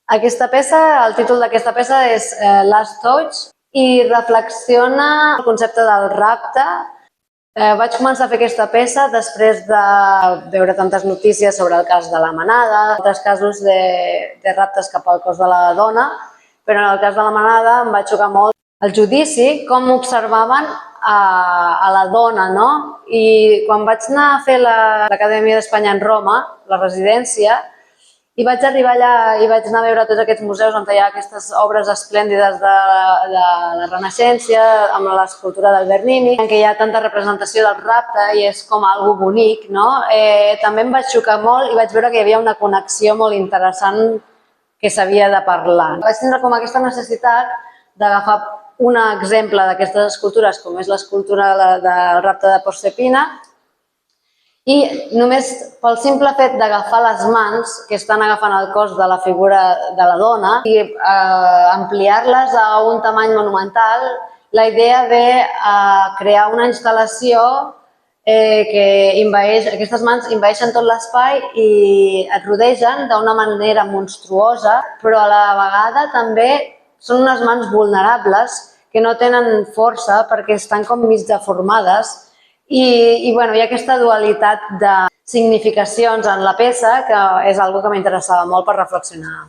Aquesta peça, el títol d'aquesta peça és Last Touch i reflexiona el concepte del rapte. Vaig començar a fer aquesta peça després de veure tantes notícies sobre el cas de la Manada, altres casos de raptes cap al cos de la dona, però en el cas de la Manada em va xocar molt el judici, com observaven a la dona, no? I quan vaig anar a fer l'Acadèmia d'Espanya en Roma, la residència, i vaig arribar allà i vaig anar a veure tots aquests museus on hi ha aquestes obres esplèndides de la Renaixença, amb l'escultura del Bernini, en què hi ha tanta representació del rapte i és com algo bonic, no? També em vaig xocar molt i vaig veure que hi havia una connexió molt interessant que s'havia de parlar. Vaig tindre com aquesta necessitat d'agafar un exemple d'aquestes escultures, com és l'escultura del rapte de Proserpina, i només pel simple fet d'agafar les mans que estan agafant el cos de la figura de la dona i ampliar-les a un tamany monumental, la idea de crear una instal·lació que aquestes mans envaeixen tot l'espai i et rodegen d'una manera monstruosa, però a la vegada també són unes mans vulnerables que no tenen força perquè estan com mig deformades. I hi ha aquesta dualitat de significacions en la peça que és una cosa que m'interessava molt per reflexionar.